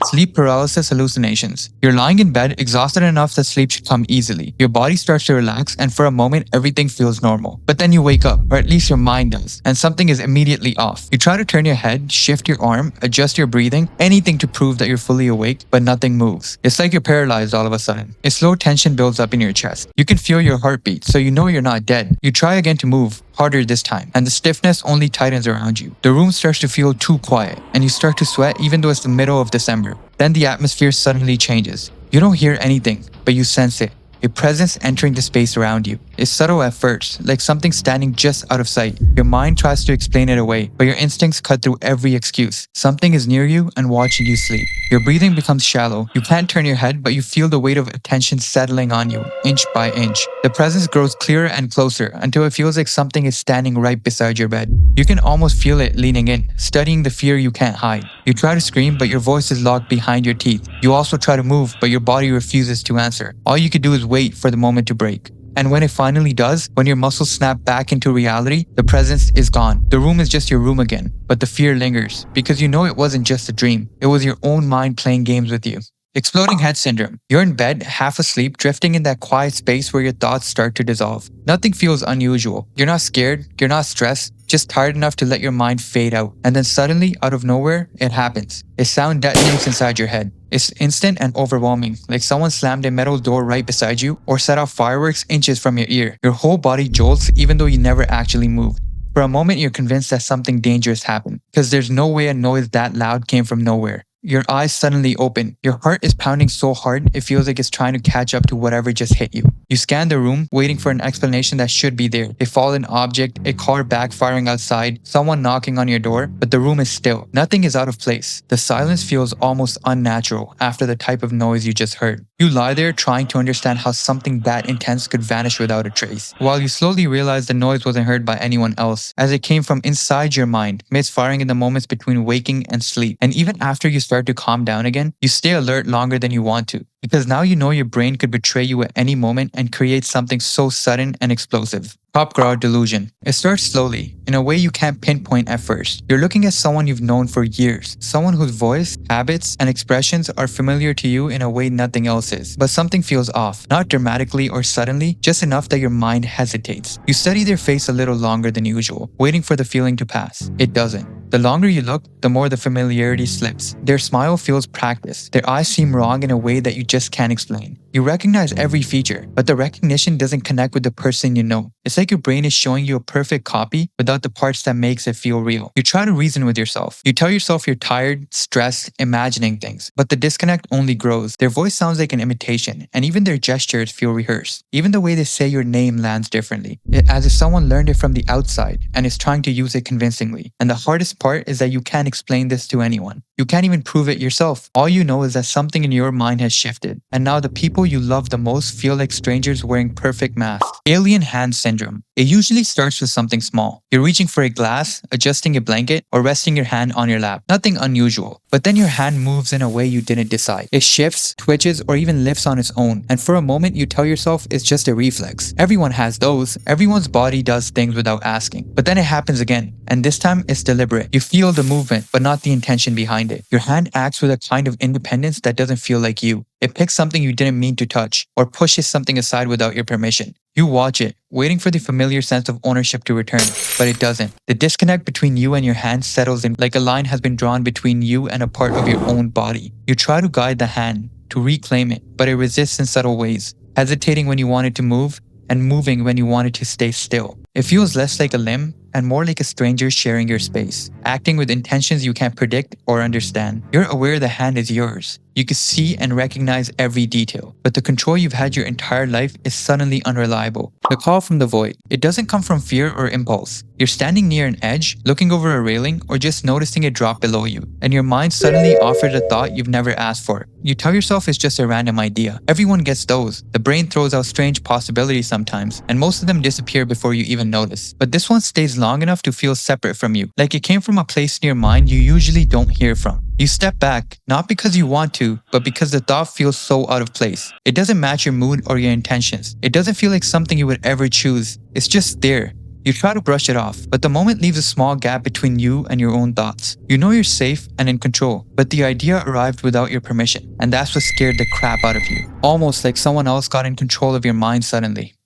Sleep paralysis hallucinations. You're lying in bed, exhausted enough that sleep should come easily. Your body starts to relax, and for a moment, everything feels normal. But then you wake up, or at least your mind does, and something is immediately off. You try to turn your head, shift your arm, adjust your breathing, anything to prove that you're fully awake, but nothing moves. It's like you're paralyzed all of a sudden. A slow tension builds up in your chest. You can feel your heartbeat, so you know you're not dead. You try again to move, harder this time, and the stiffness only tightens around you. The room starts to feel too quiet, and you start to sweat even though it's the middle of December. Then the atmosphere suddenly changes. You don't hear anything, but you sense it. A presence entering the space around you. It's subtle at first, like something standing just out of sight. Your mind tries to explain it away, but your instincts cut through every excuse. Something is near you and watching you sleep. Your breathing becomes shallow. You can't turn your head, but you feel the weight of attention settling on you, inch by inch. The presence grows clearer and closer until it feels like something is standing right beside your bed. You can almost feel it leaning in, studying the fear you can't hide. You try to scream, but your voice is locked behind your teeth. You also try to move, but your body refuses to answer. All you can do is wait for the moment to break. And when it finally does, when your muscles snap back into reality, the presence is gone. The room is just your room again, but the fear lingers because you know it wasn't just a dream. It was your own mind playing games with you. Exploding head syndrome. You're in bed, half asleep, drifting in that quiet space where your thoughts start to dissolve. Nothing feels unusual. You're not scared, you're not stressed, just tired enough to let your mind fade out. And then suddenly, out of nowhere, it happens. A sound detonates inside your head. It's instant and overwhelming, like someone slammed a metal door right beside you or set off fireworks inches from your ear. Your whole body jolts even though you never actually moved. For a moment, you're convinced that something dangerous happened, because there's no way a noise that loud came from nowhere. Your eyes suddenly open. Your heart is pounding so hard, it feels like it's trying to catch up to whatever just hit you. You scan the room, waiting for an explanation that should be there. A fallen object, a car backfiring outside, someone knocking on your door, but the room is still. Nothing is out of place. The silence feels almost unnatural after the type of noise you just heard. You lie there trying to understand how something that intense could vanish without a trace, while you slowly realize the noise wasn't heard by anyone else, as it came from inside your mind, misfiring in the moments between waking and sleep. And even after you start to calm down again, you stay alert longer than you want to, because now you know your brain could betray you at any moment and create something so sudden and explosive. Capgras Delusion. It starts slowly, in a way you can't pinpoint at first. You're looking at someone you've known for years, someone whose voice, habits, and expressions are familiar to you in a way nothing else is. But something feels off, not dramatically or suddenly, just enough that your mind hesitates. You study their face a little longer than usual, waiting for the feeling to pass. It doesn't. The longer you look, the more the familiarity slips. Their smile feels practiced. Their eyes seem wrong in a way that you just can't explain. You recognize every feature, but the recognition doesn't connect with the person you know. It's like your brain is showing you a perfect copy without the parts that makes it feel real. You try to reason with yourself. You tell yourself you're tired, stressed, imagining things, but the disconnect only grows. Their voice sounds like an imitation, and even their gestures feel rehearsed. Even the way they say your name lands differently, as if someone learned it from the outside and is trying to use it convincingly. And the hardest part is that you can't explain this to anyone. You can't even prove it yourself. All you know is that something in your mind has shifted, and now the people you love the most feel like strangers wearing perfect masks. Alien hand syndrome. It usually starts with something small. You're reaching for a glass, adjusting a blanket, or resting your hand on your lap. Nothing unusual. But then your hand moves in a way you didn't decide. It shifts, twitches, or even lifts on its own, and for a moment you tell yourself it's just a reflex. Everyone has those. Everyone's body does things without asking. But then it happens again, and this time it's deliberate. You feel the movement, but not the intention behind it. Your hand acts with a kind of independence that doesn't feel like you. It picks something you didn't mean to touch, or pushes something aside without your permission. You watch it, waiting for the familiar sense of ownership to return, but it doesn't. The disconnect between you and your hand settles in like a line has been drawn between you and a part of your own body. You try to guide the hand, to reclaim it, but it resists in subtle ways, hesitating when you want it to move, and moving when you want it to stay still. It feels less like a limb and more like a stranger sharing your space, acting with intentions you can't predict or understand. You're aware the hand is yours. You can see and recognize every detail, but the control you've had your entire life is suddenly unreliable. The call from the void. It doesn't come from fear or impulse. You're standing near an edge, looking over a railing, or just noticing it drop below you, and your mind suddenly offers a thought you've never asked for. You tell yourself it's just a random idea. Everyone gets those. The brain throws out strange possibilities sometimes, and most of them disappear before you even notice. But this one stays long enough to feel separate from you, like it came from a place in your mind you usually don't hear from. You step back, not because you want to, but because the thought feels so out of place. It doesn't match your mood or your intentions. It doesn't feel like something you would ever choose. It's just there. You try to brush it off, but the moment leaves a small gap between you and your own thoughts. You know you're safe and in control, but the idea arrived without your permission, and that's what scared the crap out of you. Almost like someone else got in control of your mind suddenly.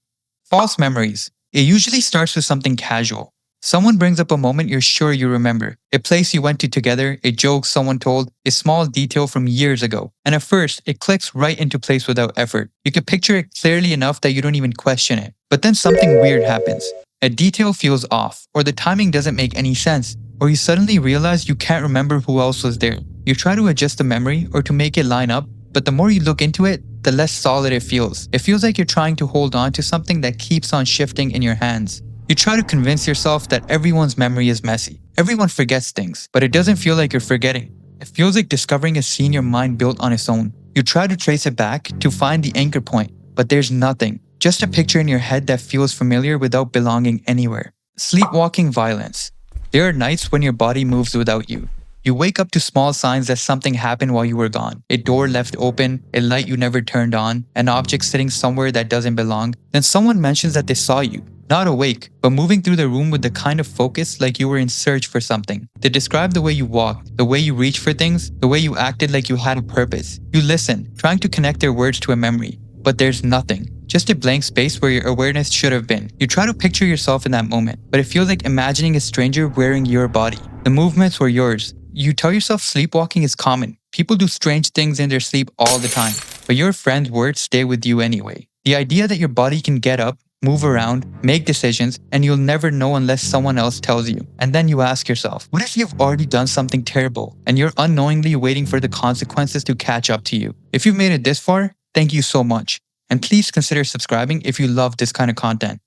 False memories. It usually starts with something casual. Someone brings up a moment you're sure you remember, a place you went to together, a joke someone told, a small detail from years ago. And at first, it clicks right into place without effort. You can picture it clearly enough that you don't even question it. But then something weird happens. A detail feels off, or the timing doesn't make any sense, or you suddenly realize you can't remember who else was there. You try to adjust the memory or to make it line up, but the more you look into it, the less solid it feels. It feels like you're trying to hold on to something that keeps on shifting in your hands. You try to convince yourself that everyone's memory is messy. Everyone forgets things, but it doesn't feel like you're forgetting. It feels like discovering a scene your mind built on its own. You try to trace it back to find the anchor point, but there's nothing. Just a picture in your head that feels familiar without belonging anywhere. Sleepwalking violence. There are nights when your body moves without you. You wake up to small signs that something happened while you were gone. A door left open, a light you never turned on, an object sitting somewhere that doesn't belong. Then someone mentions that they saw you. Not awake, but moving through the room with the kind of focus like you were in search for something. They describe the way you walked, the way you reached for things, the way you acted like you had a purpose. You listen, trying to connect their words to a memory, but there's nothing. Just a blank space where your awareness should have been. You try to picture yourself in that moment, but it feels like imagining a stranger wearing your body. The movements were yours. You tell yourself sleepwalking is common. People do strange things in their sleep all the time, but your friend's words stay with you anyway. The idea that your body can get up, move around, make decisions, and you'll never know unless someone else tells you. And then you ask yourself, what if you've already done something terrible and you're unknowingly waiting for the consequences to catch up to you? If you've made it this far, thank you so much. And please consider subscribing if you love this kind of content.